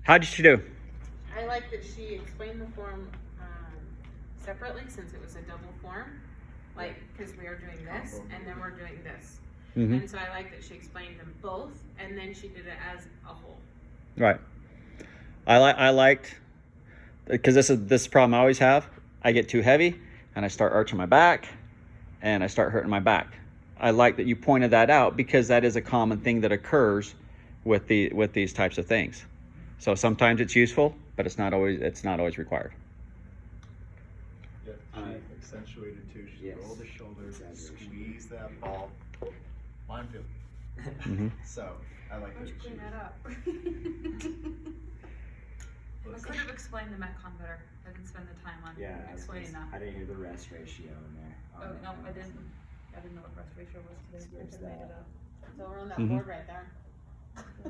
How did she do? I like that she explained the form separately since it was a double form, like because we are doing this and then we're doing this. Mm-hmm. And so I like that she explained them both and then she did it as a whole. Right. I liked, because this problem I always have. I get too heavy and I start arching my back and I start hurting my back. I like that you pointed that out because that is a common thing that occurs with these types of things. So sometimes it's useful, but it's not always required. Yeah, she accentuated too. She rolled the shoulders, squeeze that ball. Mine too. Mm-hmm. So I like that. Clean that up. I could have explained the Metcon better. I didn't spend the time on explaining that. I didn't hear the rest ratio in there. Oh, no, I didn't know what rest ratio was today. I just made it up. So we're on that Mm-hmm. board right there.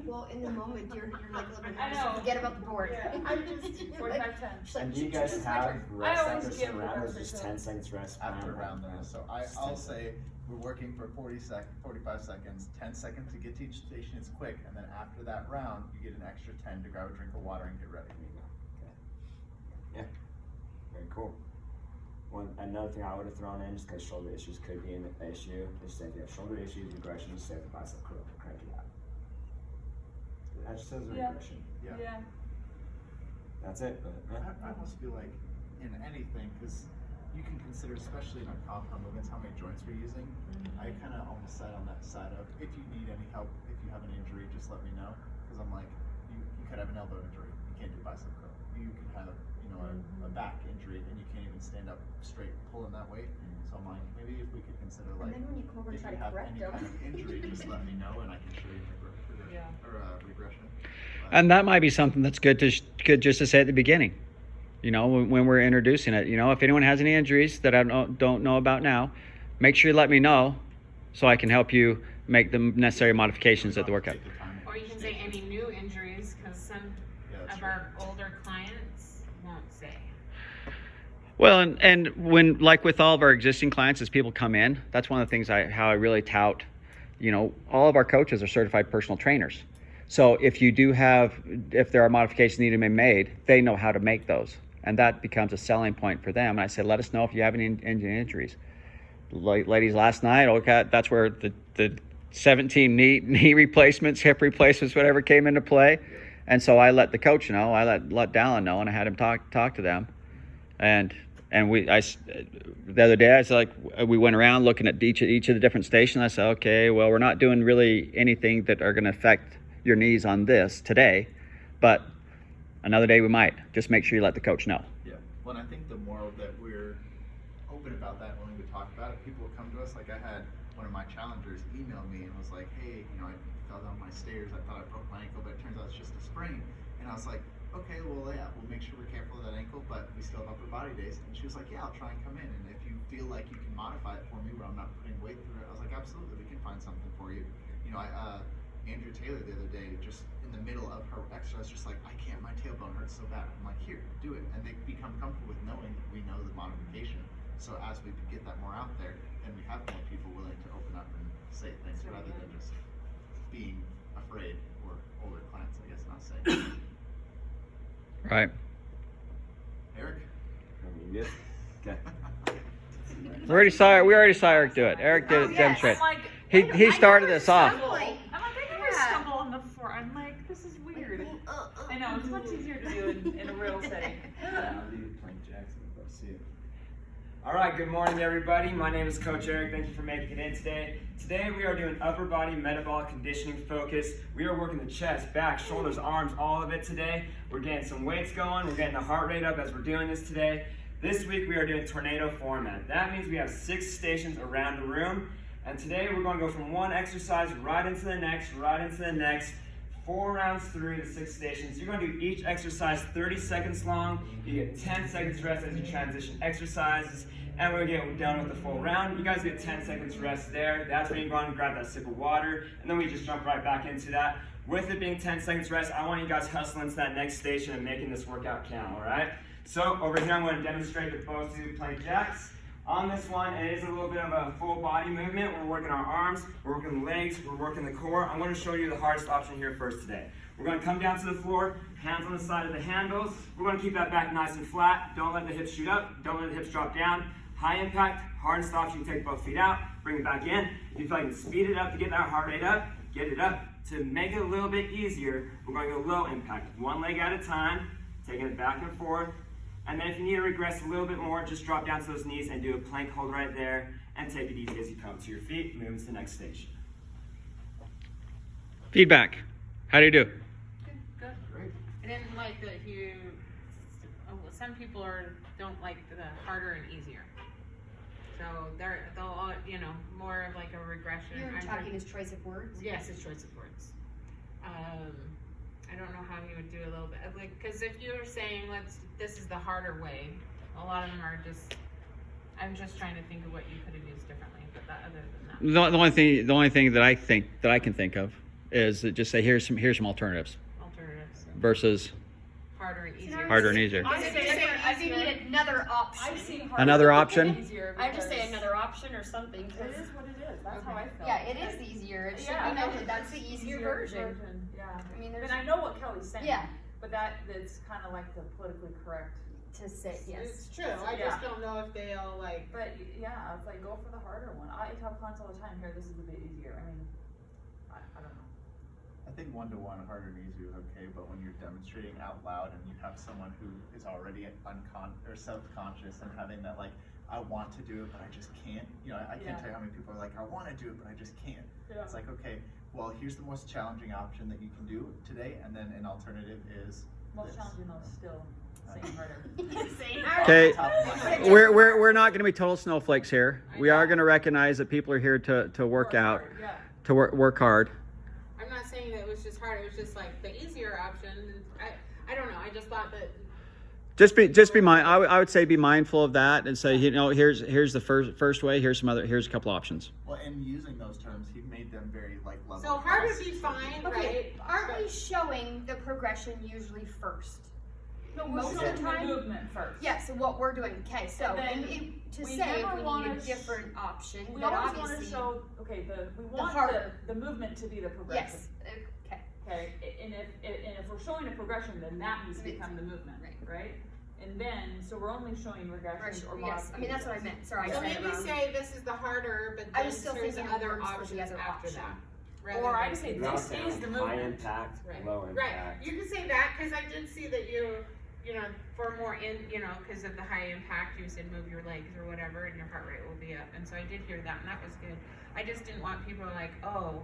Well, in the moment, you're like a little bit I nervous. know. Forget about the board. Yeah, I'm just 45-10. And do you guys have I rest always after give some the round or rest just ratio. 10 seconds rest? After a round though, so I'll Just 10 say we're working for 45 seconds, 10 seconds to get to each station is quick, and then after that round, you get an extra 10 to grab a drink of water and get ready. Yeah, very cool. Another thing I would have thrown in, just because shoulder issues could be an issue, is that if you have shoulder issues, regression, just say the bicep curl, crank it out. That just says Yeah. regression. Yeah. That's it. But, I almost feel like in anything, because you can consider, especially in our compound movements, how many joints we're using. I kind of almost side on that side of, if you need any help, if you have an injury, just let me know. Because I'm like, you could have an elbow injury, you can't do bicep curl. You can have, a back injury and you can't even stand up straight pulling that weight. So I'm like, maybe if we could consider like, And then when you come over and if try you to have correct any them. kind of injury, just let me know and I can show you regression. And that might be something that's good just to say at the beginning. When we're introducing it, if anyone has any injuries that I don't know about now, make sure you let me know so I can help you make the necessary modifications at the workout. Take the time Or you can say any new injuries because some that's of true. our older clients won't say. Well, and when, like with all of our existing clients, as people come in, that's one of the things how I really tout. All of our coaches are certified personal trainers. So if there are modifications needed to be made, they know how to make those. And that becomes a selling point for them. And I said, let us know if you have any injuries. Ladies, last night, that's where the 17 knee replacements, hip replacements, whatever came into play. And so I let the coach know, I let Dallin know, and I had him talk to them. And the other day, I said, we went around looking at each of the different stations. I said, okay, well, we're not doing really anything that are going to affect your knees on this today, but another day we might. Just make sure you let the coach know. Yeah. Well, and I think the more that we're open about that, when we talk about it, people come to us. Like I had one of my challengers email me and was like, hey, I fell down my stairs. I thought I broke my ankle, but it turns out it's just a sprain. And I was like, okay, well, yeah, we'll make sure we're careful of that ankle, but we still have upper body days. And she was like, yeah, I'll try and come in. And if you feel like you can modify it for me where I'm not putting weight through it, I was like, absolutely, we can find something for you. Andrew Taylor the other day, just in the middle of her exercise, just like, my tailbone hurts so bad. I'm like, here, do it. And they become comfortable with knowing that we know the modification. So as we get that more out there, then we have more people willing to open up and say things rather than just being afraid, or older clients, I guess, not saying. Right. Eric? Yes. Okay. We already saw Eric do it. Eric did it demonstrate. I'm like, He started this off. I'm like, I never stumble on the floor. I'm like, this is weird. I know, it's much easier to do in a real setting. I'll do plank jacks and let's see it. All right, good morning, everybody. My name is Coach Eric. Thank you for making it in today. Today we are doing upper body metabolic conditioning focus. We are working the chest, back, shoulders, arms, all of it today. We're getting some weights going. We're getting the heart rate up as we're doing this today. This week we are doing tornado format. That means we have 6 stations around the room. And today we're going to go from one exercise right into the next, 4 rounds through the 6 stations. You're going to do each exercise 30 seconds long. You get 10 seconds rest as you transition exercises. And we're going to get done with the full round. You guys get 10 seconds rest there. That's when you go on and grab that sip of water. And then we just jump right back into that. With it being 10 seconds rest, I want you guys hustling to that next station and making this workout count, all right? So over here, I'm going to demonstrate the both plank jacks. On this one, it is a little bit of a full body movement. We're working our arms, we're working the legs, we're working the core. I'm going to show you the hardest option here first today. We're going to come down to the floor, hands on the side of the handles. We're going to keep that back nice and flat. Don't let the hips shoot up, don't let the hips drop down. High impact, hardest option, take both feet out, bring it back in. If you feel like you can speed it up to get that heart rate up, get it up. To make it a little bit easier, we're going to go low impact. One leg at a time, taking it back and forth. And then if you need to regress a little bit more, just drop down to those knees and do a plank hold right there and take it easy as you come to your feet, move to the next station. Feedback. How do you do? Good. I didn't like that some people don't like the harder and easier. So they'll all, more of like a regression. You're talking his choice of words? Yes, his choice of words. I don't know how he would do a little bit, because if you were saying, this is the harder way, a lot of them are just, I'm just trying to think of what you could have used differently, but other than that. The only thing that I can think of is to just say here's some alternatives Alternatives. versus Harder and easier. harder and easier. I think you need another option. Another option? I just say another option or something. It is what it is. That's how I felt. Yeah, it is easier. It should be noted. That's the easier version. Yeah. I mean, But there's I know what Kelly's saying. Yeah. But that's kind of like the politically correct. to say yes. It's true, I just don't know if they'll But yeah, it's like go for the harder one. I tell clients all the time, here, this is a bit easier. I mean, I don't know. I think one-to-one, harder and easier is okay, but when you're demonstrating out loud and you have someone who is already or self-conscious and having that I want to do it, but I just can't. I can't tell you how many people are like, I want to do it, but I just can't. Yeah. It's like, okay, well, here's the most challenging option that you can do today, and then an alternative is Most this. challenging though, still saying harder. Okay, Top of my head. we're not going to be total snowflakes here. We are going to recognize that people are here to work out, hard, yeah. to work hard. I'm not saying that it was just hard, it was just the easier option. I don't know, I just thought that Just be I would say be mindful of that and say, here's the first way. Here's a couple options. Well, and using those terms, he made them very level. so hard across. would be fine, Okay, right? aren't we showing the progression usually first? No, Most we're of showing the the time? movement first. Yeah, so what we're doing, okay, so, And then to we say if never we need wanna a different option, We then always want to obviously, show, okay, we want harder. the movement to be the progression. yes, okay. Okay, and if we're showing a progression, then that needs to become the movement, right? And then, so we're only showing regressions or Yes, I mean, that's what I meant, sorry, I So said it maybe wrong. say this is the harder, but I then was still here's thinking of other words for the options other after option. that. rather Or than- I'd say You're not this saying is the high movement. impact, Right. low Right, impact. you can say that, cause I did see that for more cause of the high impact, you said move your legs or whatever, and your heart rate will be up, and so I did hear that, and that was good. I just didn't want people oh,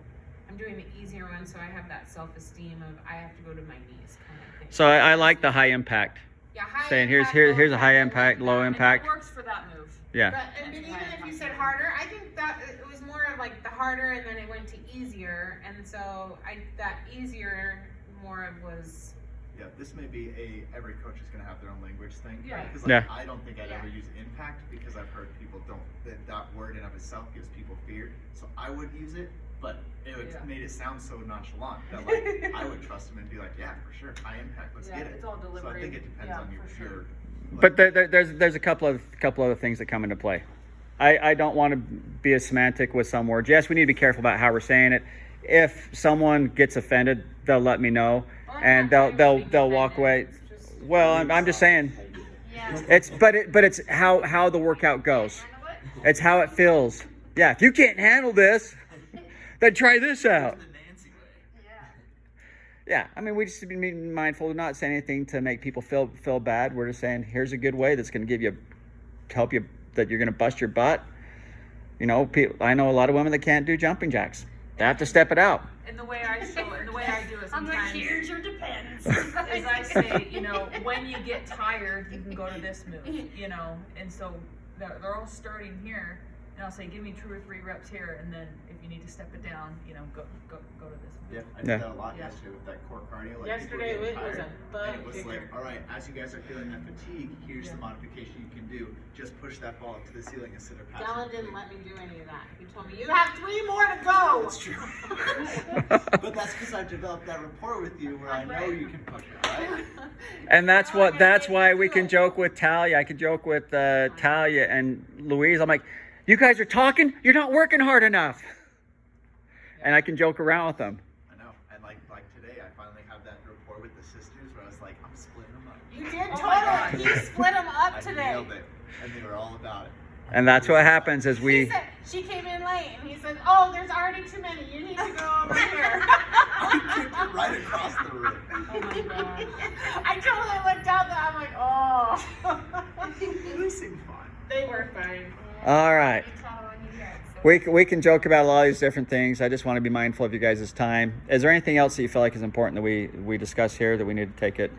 I'm doing the easier one, so I have that self-esteem of, I have to go to my knees kind of thing. So I like the high impact. Yeah, high Saying impact, here's low a high I impact, like low that. And impact. that works for that move. Yeah. But even if you said harder, I think that it was more of the harder, and then it went to easier, and so that easier more of was. Yeah, this may be every coach is going to have their own language thing. Yeah. Because Yeah. I don't think I'd ever use impact because I've heard people that word in of itself gives people fear. So I would use it, but it would made it sound so nonchalant that I would trust them and be like, yeah, for sure, high impact, let's get it. It's all So I delivery. think it depends on your for sure. your. But there's a couple other things that come into play. I don't want to be a semantic with some words. Yes, we need to be careful about how we're saying it. If someone gets offended, they'll let me know, and they'll walk away. Well, I'm just saying, Yeah. it's how the workout goes. It's how it feels. Yeah, if you can't handle this, then try this out. Yeah, I mean, we just be mindful of not saying anything to make people feel bad. We're just saying, here's a good way that's going to help you, that you're going to bust your butt. I know a lot of women that can't do jumping jacks. They have to step it out. And the way I show it, and the way I do it I'm sometimes like, here's your depends. is I say, when you get tired, you can go to this move, and so they're all starting here, and I'll say, give me 2 or 3 reps here, and then if you need to step it down, you know, go to this one. Yeah, I Yeah. did that a lot Yeah. yesterday with that core cardio. Like Yesterday people were it was getting a tired, and it butt was kicker. like, all right, as you guys are feeling that fatigue, here's Yeah. the modification you can do. Just push that ball up to the ceiling instead of passing. Dallin it didn't to let me do any of that. He told me, you have 3 more to go. That's true. But that's because I've developed that rapport with you where I know you can push it, right? And that's Oh, that's yeah, why you we do can it. joke with Talia. I can joke with Talia and Louise. I'm like, you guys are talking, you're not working hard enough. And I can joke around with them. I know. And like today, I finally have that rapport with the sisters where I was like, I'm splitting them up. You did Oh my God. totally. You split them up I today. nailed it. And they were all about it. And that's what happens is She we said she came in late, and he said, "Oh, there's already too many. You need to go over here." I kicked it right across the room. Oh my God. I totally looked out there. I'm like, "Oh." They seemed fun. They were fine. all right. You tell when you get, so. We can joke about a lot of these different things. I just want to be mindful of you guys' time. Is there anything else that you feel like is important that we discuss here that we need to take it?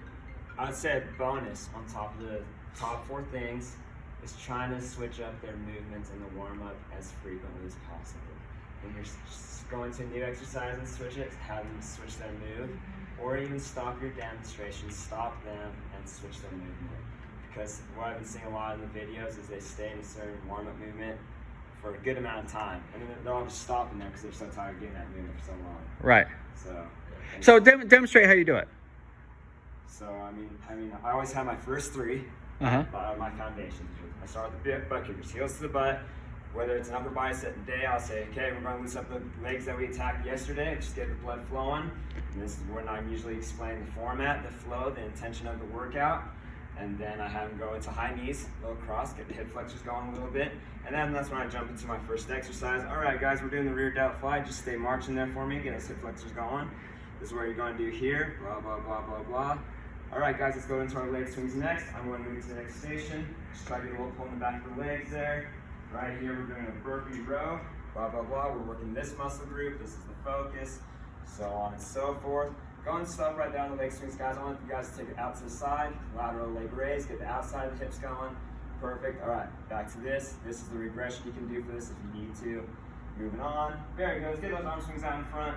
I'd say a bonus on top of the top 4 things is trying to switch up their movements in the warm-up as frequently as possible. When you're going to a new exercise and switch it, have them switch their move, or even stop your demonstration, stop them and switch their movement. Because what I've been seeing a lot in the videos is they stay in a certain warm-up movement for a good amount of time, and then they're all just stopping there because they're so tired of doing that movement for so long. Right. So, So demonstrate how you do it. I mean, I always have my first 3. Uh-huh. My foundations. I start with the butt kickers, heels to the butt. Whether it's an upper bicep day, I'll say, okay, we're going to loosen up the legs that we attacked yesterday, just get the blood flowing. And this is when I'm usually explaining the format, the flow, the intention of the workout. And then I have them go into high knees, low cross, get the hip flexors going a little bit. And then that's when I jump into my first exercise. All right, guys, we're doing the rear delt fly. Just stay marching there for me, get those hip flexors going. This is what you're going to do here, blah, blah, blah, blah, blah. All right, guys, let's go into our leg swings next. I'm going to move to the next station. Just try to get a little pull in the back of the legs there. Right here, we're doing a burpee row. Blah, blah, blah. We're working this muscle group. This is the focus. So on and so forth. Go and stop right down the leg swings, guys. I want you guys to take it out to the side. Lateral leg raise. Get the outside of the hips going. Perfect. All right, back to this. This is the regression you can do for this if you need to. Moving on. Very good. Let's get those arm swings out in front.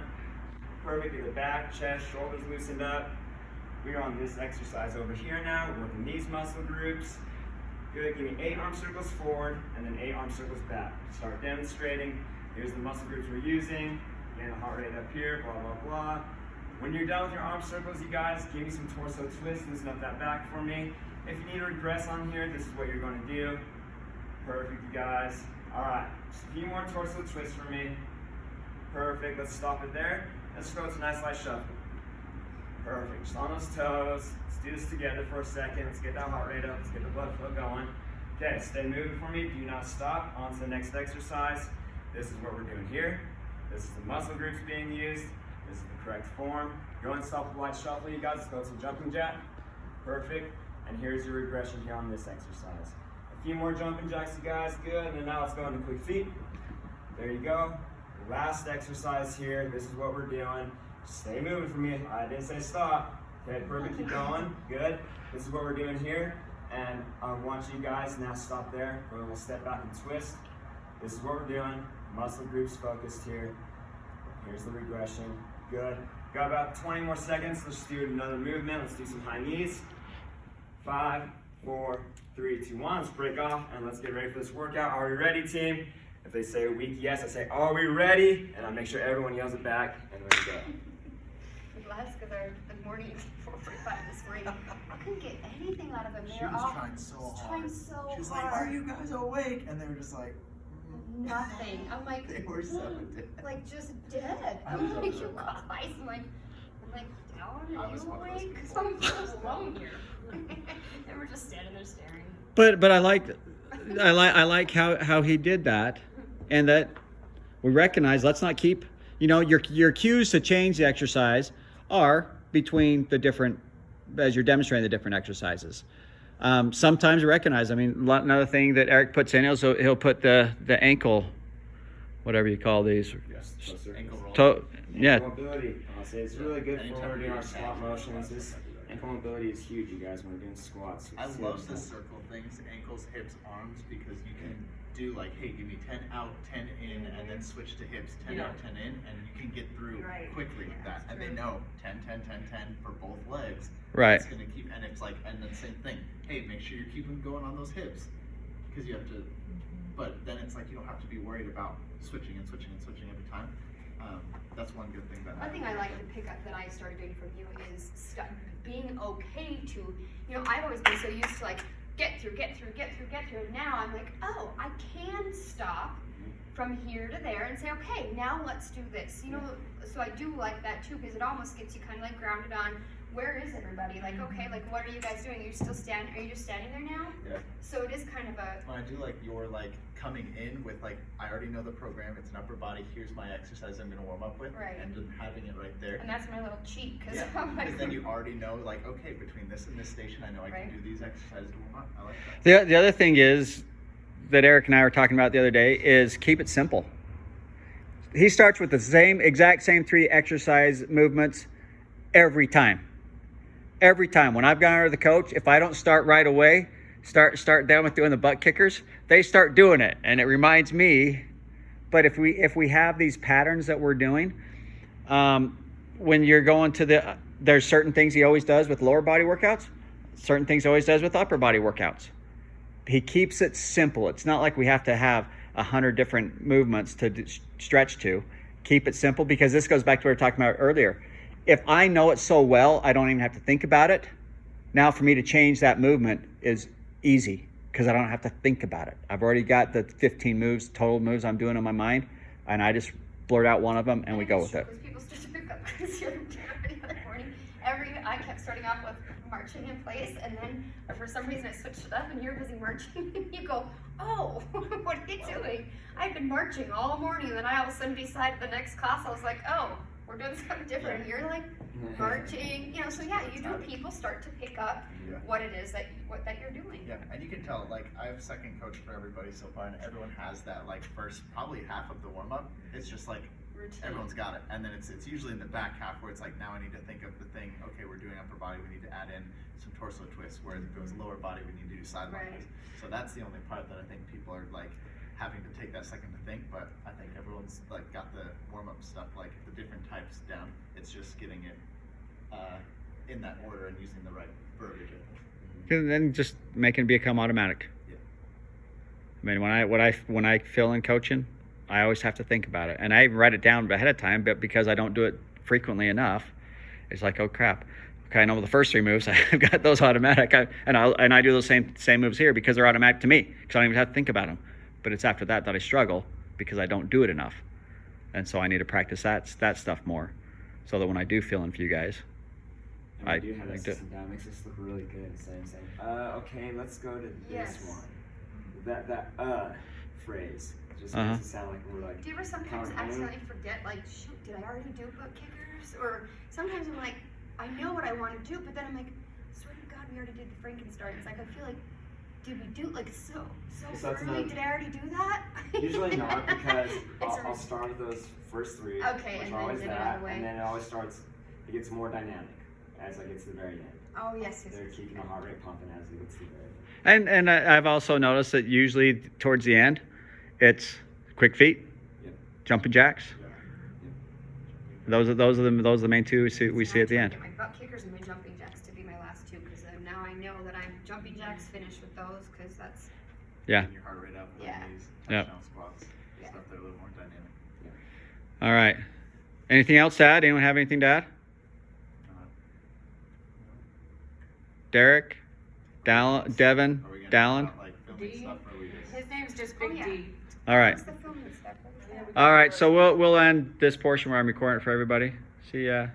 Perfect. Get the back, chest, shoulders loosened up. We're on this exercise over here now. We're working these muscle groups. Good, give me 8 arm circles forward and then 8 arm circles back. Start demonstrating. Here's the muscle groups we're using. Getting the heart rate up here, blah, blah, blah. When you're done with your arm circles, you guys, give me some torso twists. Loosen up that back for me. If you need to regress on here, this is what you're going to do. Perfect, you guys. All right, just a few more torso twists for me. Perfect, let's stop it there. Let's go to a nice light shuffle. Perfect, just on those toes. Let's do this together for a second. Let's get that heart rate up. Let's get the blood flow going. Okay, stay moving for me. Do not stop. On to the next exercise. This is what we're doing here. This is the muscle groups being used. This is the correct form. Go and stop the light shuffle, you guys. Let's go to jumping jack. Perfect. And here's your regression here on this exercise. A few more jumping jacks, you guys. Good. And then now let's go into quick feet. There you go. Last exercise here. This is what we're doing. Stay moving for me. I didn't say stop. Okay, perfect. Keep going. Good. This is what we're doing here. And I want you guys now stop there. We'll step back and twist. This is what we're doing. Muscle groups focused here. Here's the regression. Good. Got about 20 more seconds. Let's do another movement. Let's do some high knees. 5, 4, 3, 2, 1. Let's break off and let's get ready for this workout. Are we ready, team? If they say a weak yes, I say, are we ready? And I make sure everyone yells it back, and there we go. Last, because the morning before 45 this morning, I couldn't get anything out of them. She They're was all trying so hard. trying so She was like, hard. are you guys awake? And they were just like, Nothing. I'm like, they were so dead. like just dead. I I'm was like, so you bad. guys. I'm like, Alan, I are was you one of those awake? Because people. I'm so alone here. And we're just standing there staring. But I like how he did that, and that we recognize. Let's not keep, your cues to change the exercise are between the different, as you're demonstrating the different exercises. Sometimes we recognize. I mean, another thing that Eric puts in is he'll put the ankle, whatever you call these, Ankle roll. yeah, Mobility. I'll say it's really good for when we're doing our squat motions. Ankle mobility is huge, you guys, when we're doing squats. I It's love serious the stuff. circle things, ankles, hips, arms, because you can do like, hey, give me 10 out, 10 in, and then switch to hips, 10 out, 10 in, and you can get through Right. quickly with that. And they know 10, 10, 10, 10 for both legs. Right. It's gonna keep, and it's like, and then same thing. Hey, make sure you're keeping going on those hips, because you have to. But then it's like you don't have to be worried about switching and switching and switching every time. That's one good thing that One thing I like to pick up that I started doing from you is being okay to, you know, I've always been so used to like get through. Now I'm like, oh, I can stop from here to there and say, okay, now let's do this. You know, so I do like that too, because it almost gets you kind of like grounded on where is everybody? Like, okay, like what are you guys doing? Are you still standing? Are you just standing there now? Yeah. So it is kind of a When I do like your like coming in with like, I already know the program. It's an upper body. Here's my exercise I'm gonna warm up with, Right. and then having it right there. and that's my little cheat because Yeah, I'm like, because then you already know, like, okay, between this and this station, I know I Right. can do these exercises to warm up. I like that. The other thing is that Eric and I were talking about the other day is keep it simple. He starts with the exact same 3 exercise movements every time. Every time. When I've gone under the coach, if I don't start right away, start down with doing the butt kickers, they start doing it, and it reminds me. But if we have these patterns that we're doing, when you're going to there's certain things he always does with lower body workouts, certain things he always does with upper body workouts. He keeps it simple. It's not like we have to have 100 different movements to stretch to. Keep it simple, because this goes back to what we were talking about earlier. If I know it so well, I don't even have to think about it. Now for me to change that movement is easy, because I don't have to think about it. I've already got the 15 moves, total moves I'm doing in my mind, and I just blurt out one of them and we go with it. Because people start to pick up crazy the other morning. I kept starting off with marching in place, and then for some reason I switched it up, and you're busy marching. And you go, oh, what are you doing? I've been marching all morning, and then I all of a sudden decided the next class I was like, oh, we're doing something different. And you're like marching, you know. So yeah, you do. People start to pick up Yeah. what it is that you're doing. Yeah, and you can tell, like, I have second coach for everybody so far, and everyone has that, like, first, probably half of the warm-up. It's just like, Routine. everyone's got it. And then it's usually in the back half where it's like, now I need to think of the thing, okay, we're doing upper body, we need to add in some torso twists, whereas if it goes lower body, we need to do sideline Right. twists. So that's the only part that I think people are, like, having to take that second to think, but I think everyone's, like, got the warm-up stuff, like, the different types down. It's just getting it in that order and using the right verbiage. And then just making it become automatic. Yeah. I mean, when I fill in coaching, I always have to think about it, and I even write it down ahead of time. But because I don't do it frequently enough, it's like, oh crap. Okay, I know the first 3 moves. I've got those automatic, and I do those same moves here because they're automatic to me, because I don't even have to think about them. But it's after that I struggle because I don't do it enough, and so I need to practice that stuff more, so that when I do fill in for you guys, And I we do have that like to- system down. It makes us look really good. Same. Okay, let's go to this Yes. one. That phrase just Uh-huh. makes it sound like we're like. Do you ever sometimes Counting. accidentally forget, like, shoot, did I already do butt kickers? Or sometimes I'm like, I know what I want to do, but then I'm like, swear to God, we already did the Frankenstein. It's like, I feel like, did we do, like, so that's early? another- Did I already do that? Usually not, because It's I'll start with those first 3, Okay, which and are then always get it out that, of the way. and then it always starts. It gets more dynamic as I get to the very end. Oh, yes. They're keeping the heart rate pumping as it gets to the very end. and I've also noticed that usually towards the end, it's quick feet, Yep. jumping jacks. Yep. Those are the main 2 we see at the end. My butt kickers and my jumping jacks to be my last 2, because now I know that I'm jumping jacks finished with those, because that's, Yeah. Getting your heart rate up. Yeah. These Yep. touchdown squats. Yeah. Stuff that are a little more dynamic. All right. Anything else to add? Anyone have anything to add? Derek, Devin, Are we gonna talk Dallin. about, like, filming D? stuff, or we just? His name's just Oh, Big yeah. D. All right. what's the filming stuff? All right. So we'll end this portion where I'm recording it for everybody. See ya.